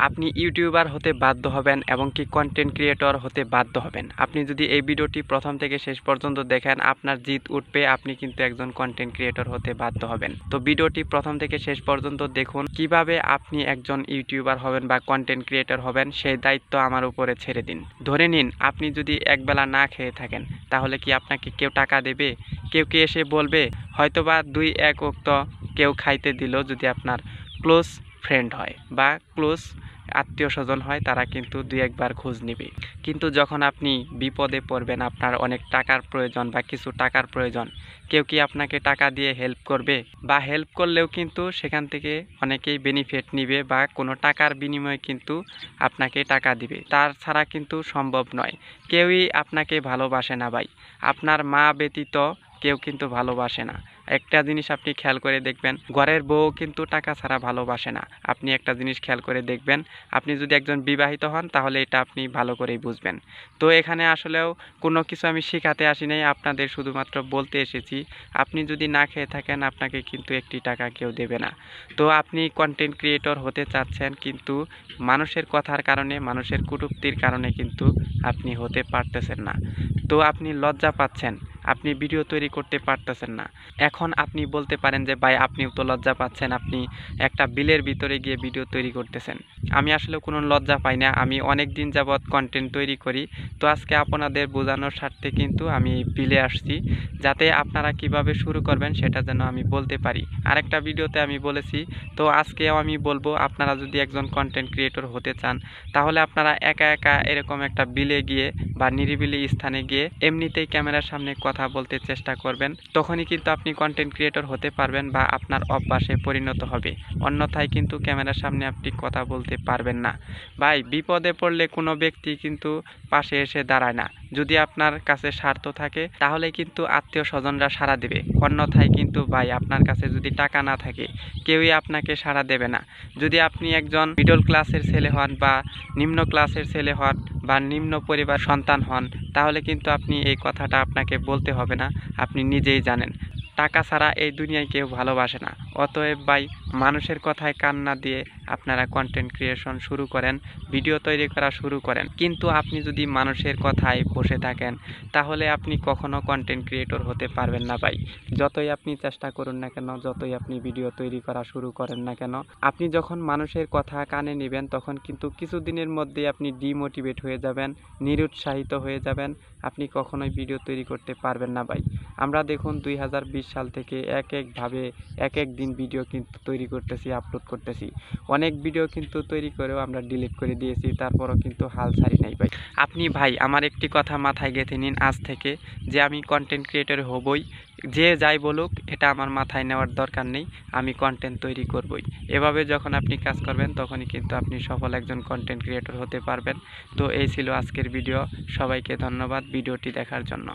আপনি ইউটিউবার হতে বাধ্য হবেন এবং কি কন্টেন্ট ক্রিয়েটর হতে বাধ্য হবেন। আপনি যদি এই ভিডিওটি প্রথম থেকে শেষ পর্যন্ত দেখেন আপনার জিত উঠবে, আপনি কিন্তু একজন কন্টেন্ট ক্রিয়েটর হতে বাধ্য হবেন। তো ভিডিওটি প্রথম থেকে শেষ পর্যন্ত দেখুন, কিভাবে আপনি একজন ইউটিউবার হবেন বা কন্টেন্ট ক্রিয়েটর হবেন সেই দায়িত্ব আমার উপরে ছেড়ে দিন। ধরে নিন আপনি যদি একবেলা না খেয়ে থাকেন, তাহলে কি আপনাকে কেউ টাকা দেবে? কেউ কি এসে বলবে? হয়তোবা 2-1 ওক্ত কেউ খাইতে দিল, যদি আপনার ক্লোজ ফ্রেন্ড হয় বা ক্লোজ আত্মীয় স্বজন হয়, তারা কিন্তু 2-1 বার খোঁজ নেবে। কিন্তু যখন আপনি বিপদে পড়বেন, আপনার অনেক টাকার প্রয়োজন বা কিছু টাকার প্রয়োজন, কেউ কি আপনাকে টাকা দিয়ে হেল্প করবে? বা হেল্প করলেও কিন্তু সেখান থেকে অনেকেই বেনিফিট নিবে বা কোনো টাকার বিনিময়ে কিন্তু আপনাকে টাকা দিবে, তার ছাড়া কিন্তু সম্ভব নয়। কেউই আপনাকে ভালোবাসে না ভাই, আপনার মা ব্যতীত কেউ কিন্তু ভালোবাসে না। একটা জিনিস আপনি খেয়াল করে দেখবেন, ঘরের বউ কিন্তু টাকা ছাড়া ভালোবাসে না। আপনি একটা জিনিস খেয়াল করে দেখবেন, আপনি যদি একজন বিবাহিত হন তাহলে এটা আপনি ভালো করেই বুঝবেন। তো এখানে আসলেও কোনো কিছু আমি শেখাতে আসি নাই, আপনাদের শুধুমাত্র বলতে এসেছি, আপনি যদি না খেয়ে থাকেন আপনাকে কিন্তু একটি টাকা কেউ দেবে না। তো আপনি কন্টেন্ট ক্রিয়েটর হতে চাচ্ছেন, কিন্তু মানুষের কথার কারণে, মানুষের কটূক্তির কারণে কিন্তু আপনি হতে পারতেছেন না। তো আপনি লজ্জা পাচ্ছেন, আপনি ভিডিও তৈরি করতে পারতেছেন না। এখন আপনি বলতে পারেন যে ভাই আপনিও তো লজ্জা পাচ্ছেন, আপনি একটা বিলের ভিতরে গিয়ে ভিডিও তৈরি করতেছেন। আমি আসলে কোনো লজ্জা পাই না, আমি অনেক দিন যাবৎ কন্টেন্ট তৈরি করি। তো আজকে আপনাদের বোঝানোর স্বার্থে কিন্তু আমি বিলে আসছি, যাতে আপনারা কিভাবে শুরু করবেন সেটা যেন আমি বলতে পারি। আরেকটা ভিডিওতে আমি বলেছি, তো আজকেও আমি বলবো, আপনারা যদি একজন কন্টেন্ট ক্রিয়েটর হতে চান তাহলে আপনারা একা একা এরকম একটা বিলে গিয়ে বা নিরিবিলি স্থানে গিয়ে এমনিতেই ক্যামেরার সামনে কথা বলতে চেষ্টা করবেন, তখনই কিন্তু আপনি কন্টেন্ট ক্রিয়েটর হতে পারবেন বা আপনার অভ্যাসে পরিণত হবে। অন্যথায় কিন্তু ক্যামেরার সামনে আপনি কথা বলতে পারবেন না। ভাই বিপদে পড়লে কোনো ব্যক্তি কিন্তু পাশে এসে দাঁড়ায় না। যদি আপনার কাছে স্বার্থ থাকে তাহলে কিন্তু আত্মীয় স্বজনরা সাড়া দেবে, অন্যথায় কিন্তু ভাই আপনার কাছে যদি টাকা না থাকে কেউই আপনাকে সাড়া দেবে না। যদি আপনি একজন মিডল ক্লাসের ছেলে হন বা নিম্ন ক্লাসের ছেলে হন বা নিম্ন পরিবার সন্তান হন, তাহলে কিন্তু আপনি এই কথাটা আপনাকে বলতে হবে না, আপনি নিজেই জানেন টাকা ছাড়া এই দুনিয়ায় কেউ ভালোবাসে না। অতএব ভাই মানুষের কথায় কান না দিয়ে আপনারা কন্টেন্ট ক্রিয়েশন শুরু করেন, ভিডিও তৈরি করা শুরু করেন। কিন্তু আপনি যদি মানুষের কথায় বসে থাকেন তাহলে আপনি কখনো কন্টেন্ট ক্রিয়েটর হতে পারবেন না ভাই। যতই আপনি চেষ্টা করুন না কেন, যতই আপনি ভিডিও তৈরি করা শুরু করেন না কেন, আপনি যখন মানুষের কথা কানে নেবেন তখন কিন্তু কিছুদিনের মধ্যেই আপনি ডিমোটিভেট হয়ে যাবেন, নিরুৎসাহিত হয়ে যাবেন, আপনি কখনোই ভিডিও তৈরি করতে পারবেন না ভাই। আমরা দেখুন 2020 সাল থেকে একভাবে এক দিন ভিডিও কিন্তু তৈরি করতেছি, আপলোড করতেছি। অনেক ভিডিও কিন্তু তৈরি করেও আমরা ডিলিট করে দিয়েছি, তারপরও কিন্তু হাল ছাড়ি নাই ভাই। আপনি ভাই আমার একটি কথা মাথায় গেঁথে নিন আজ থেকে, যে আমি কন্টেন্ট ক্রিয়েটর হবই, যে যাই বলুক এটা আমার মাথায় নেওয়ার দরকার নেই, আমি কন্টেন্ট তৈরি করবই। এভাবে যখন আপনি কাজ করবেন তখনই কিন্তু আপনি সফল একজন কন্টেন্ট ক্রিয়েটর হতে পারবেন। তো এই ছিল আজকের ভিডিও, সবাইকে ধন্যবাদ ভিডিওটি দেখার জন্য।